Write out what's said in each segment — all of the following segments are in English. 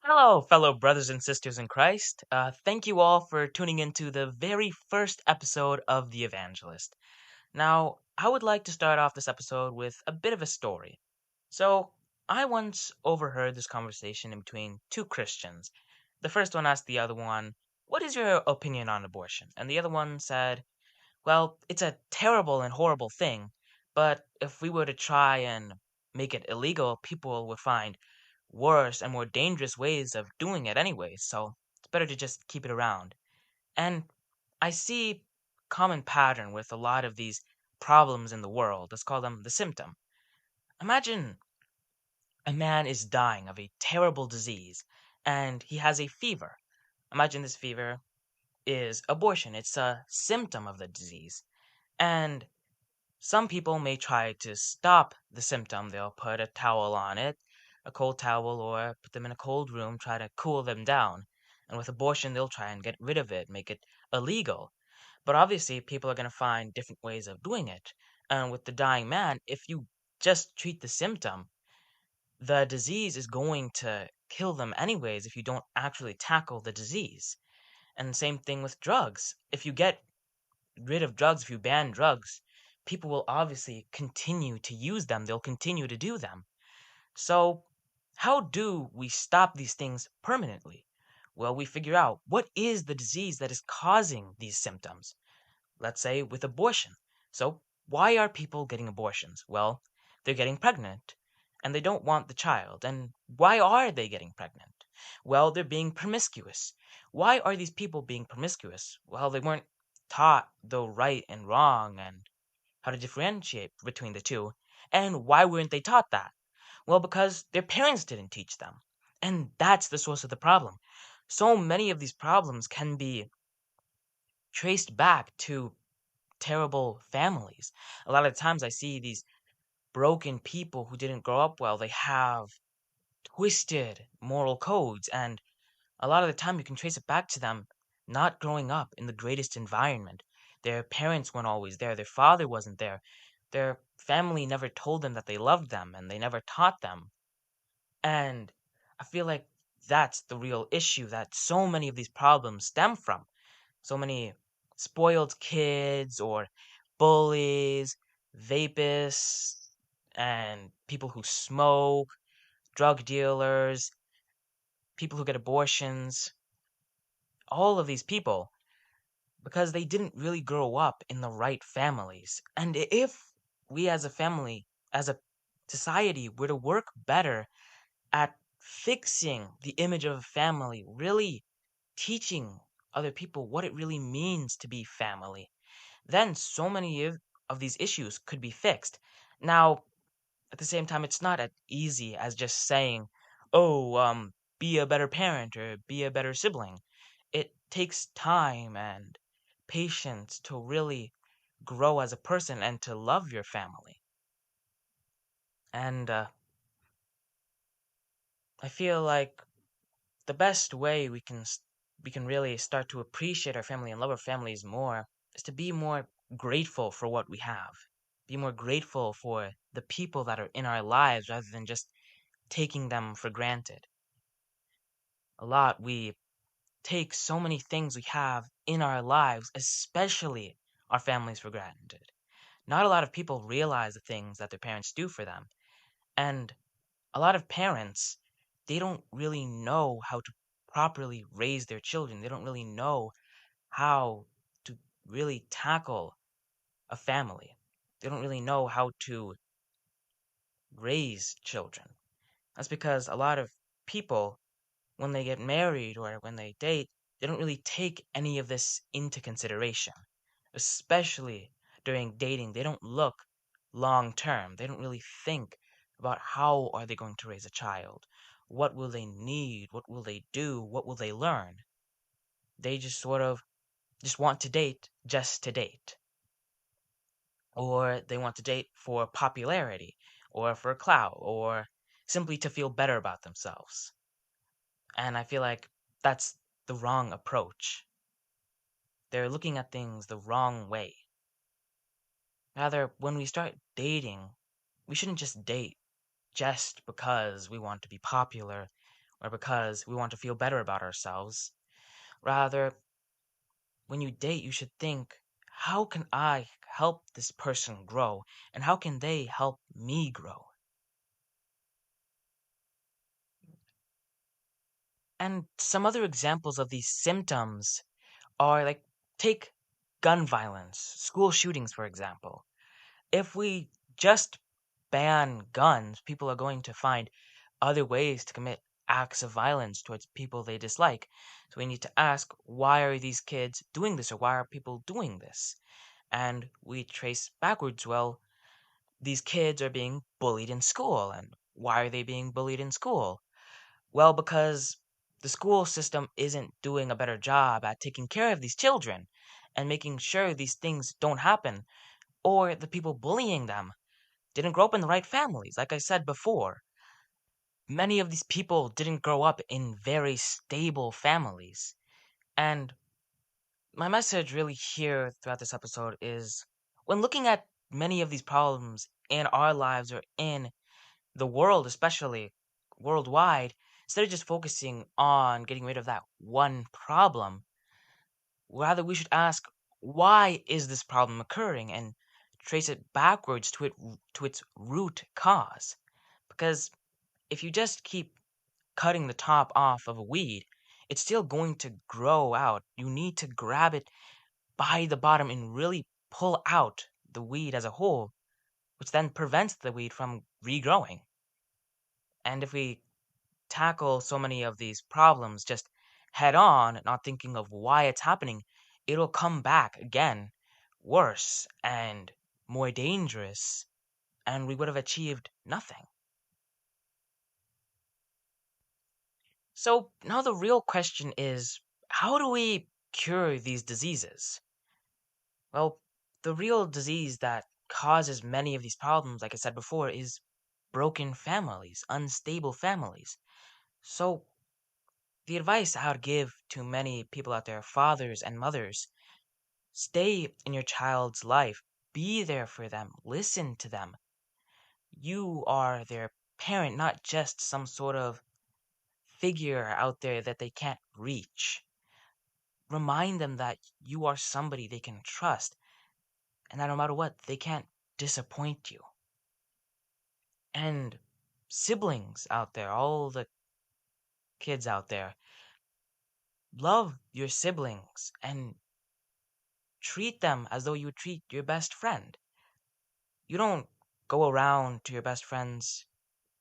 Hello, fellow brothers and sisters in Christ. Thank you all for tuning into the very first episode of The Evangelist. Now, I would like to start off this episode with a bit of a story. So, I once overheard this conversation in between two Christians. The first one asked the other one, "What is your opinion on abortion?" And the other one said, "Well, it's a terrible and horrible thing, but if we were to try and make it illegal, people would find worse and more dangerous ways of doing it anyway, so it's better to just keep it around." And I see common pattern with a lot of these problems in the world. Let's call them the symptom. Imagine a man is dying of a terrible disease and he has a fever. Imagine this fever is abortion. It's a symptom of the disease. And some people may try to stop the symptom. They'll put a towel on it, a cold towel, or put them in a cold room, try to cool them down. And with abortion, they'll try and get rid of it, make it illegal. But obviously, people are going to find different ways of doing it. And with the dying man, if you just treat the symptom, the disease is going to kill them anyways if you don't actually tackle the disease. And same thing with drugs. If you get rid of drugs, if you ban drugs, people will obviously continue to use them. They'll continue to do them. So, how do we stop these things permanently? Well, we figure out what is the disease that is causing these symptoms. Let's say with abortion. So, why are people getting abortions? Well, they're getting pregnant and they don't want the child. And why are they getting pregnant? Well, they're being promiscuous. Why are these people being promiscuous? Well, they weren't taught the right and wrong and how to differentiate between the two. And why weren't they taught that? Well, because their parents didn't teach them. And that's the source of the problem. So many of these problems can be traced back to terrible families. A lot of times I see these broken people who didn't grow up well. They have twisted moral codes, and a lot of the time you can trace it back to them not growing up in the greatest environment. Their parents weren't always there, their father wasn't there, their family never told them that they loved them, and they never taught them. And I feel like that's the real issue that so many of these problems stem from. So many spoiled kids or bullies, vapists, and people who smoke, drug dealers, people who get abortions, all of these people, because they didn't really grow up in the right families. And if we as a family, as a society, were to work better at fixing the image of a family, really teaching other people what it really means to be family, then so many of these issues could be fixed. Now, at the same time, it's not as easy as just saying, oh, be a better parent or be a better sibling. It takes time and patience to really grow as a person and to love your family. And I feel like the best way we can really start to appreciate our family and love our families more is to be more grateful for what we have. Be more grateful for the people that are in our lives rather than just taking them for granted. A lot we take so many things we have in our lives, especially our families, for granted. Not a lot of people realize the things that their parents do for them. And a lot of parents, they don't really know how to properly raise their children. They don't really know how to really tackle a family. They don't really know how to raise children. That's because a lot of people, when they get married or when they date, they don't really take any of this into consideration. Especially during dating, they don't look long term. They don't really think about how are they going to raise a child? What will they need? What will they do? What will they learn? They just sort of just want to date just to date. Or they want to date for popularity, or for clout, or simply to feel better about themselves. And I feel like that's the wrong approach. They're looking at things the wrong way. Rather, when we start dating, we shouldn't just date just because we want to be popular or because we want to feel better about ourselves. Rather, when you date, you should think, how can I help this person grow? And how can they help me grow? And some other examples of these symptoms are like, take gun violence, school shootings, for example. If we just ban guns, people are going to find other ways to commit acts of violence towards people they dislike. So we need to ask, why are these kids doing this, or why are people doing this? And we trace backwards, well, these kids are being bullied in school. And why are they being bullied in school? Well, because the school system isn't doing a better job at taking care of these children and making sure these things don't happen, or the people bullying them didn't grow up in the right families. Like I said before, many of these people didn't grow up in very stable families. And my message really here throughout this episode is, when looking at many of these problems in our lives or in the world, especially worldwide, instead of just focusing on getting rid of that one problem, rather we should ask, why is this problem occurring, and trace it backwards to its root cause. Because if you just keep cutting the top off of a weed, it's still going to grow out. You need to grab it by the bottom and really pull out the weed as a whole, which then prevents the weed from regrowing. And if we tackle so many of these problems just head on, not thinking of why it's happening, it'll come back again worse and more dangerous, and we would have achieved nothing. So now the real question is, how do we cure these diseases? Well, the real disease that causes many of these problems, like I said before, is broken families, unstable families. So the advice I would give to many people out there, fathers and mothers, stay in your child's life, be there for them, listen to them. You are their parent, not just some sort of figure out there that they can't reach. Remind them that you are somebody they can trust, and that no matter what, they can't disappoint you. And siblings out there, all the kids out there, love your siblings and treat them as though you would treat your best friend. You don't go around to your best friends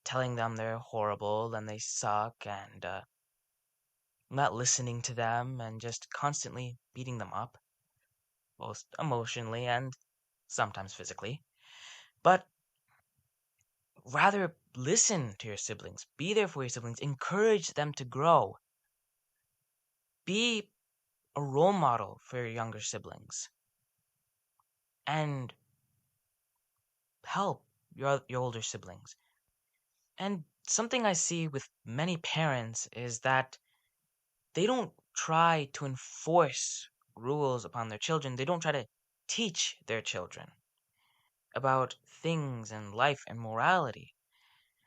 telling them they're horrible and they suck and not listening to them and just constantly beating them up, both emotionally and sometimes physically. But rather listen to your siblings, be there for your siblings, encourage them to grow, be a role model for your younger siblings, and help your older siblings. And something I see with many parents is that they don't try to enforce rules upon their children. They don't try to teach their children about things and life and morality.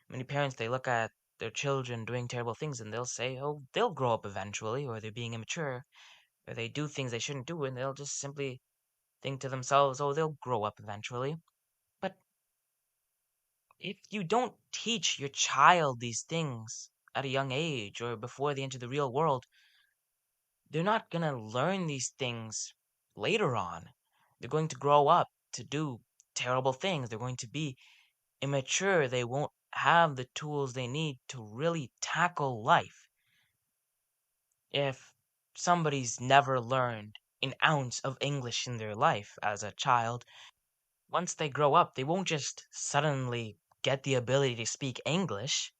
Many parents, they look at their children doing terrible things and they'll say, oh, they'll grow up eventually, or they're being immature, or they do things they shouldn't do, and they'll just simply think to themselves, oh, they'll grow up eventually. But if you don't teach your child these things at a young age or before they enter the real world, they're not going to learn these things later on. They're going to grow up to do terrible things. They're going to be immature. They won't have the tools they need to really tackle life. If somebody's never learned an ounce of English in their life as a child, once they grow up, they won't just suddenly get the ability to speak English.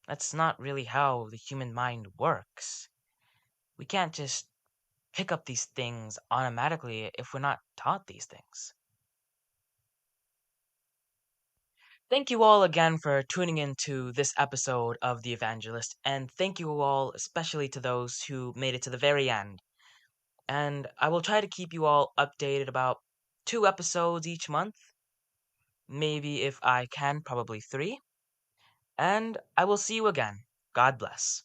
That's not really how the human mind works. We can't just pick up these things automatically if we're not taught these things. Thank you all again for tuning into this episode of The Evangelist, and thank you all especially to those who made it to the very end. And I will try to keep you all updated about 2 episodes each month, maybe if I can, probably 3. And I will see you again. God bless.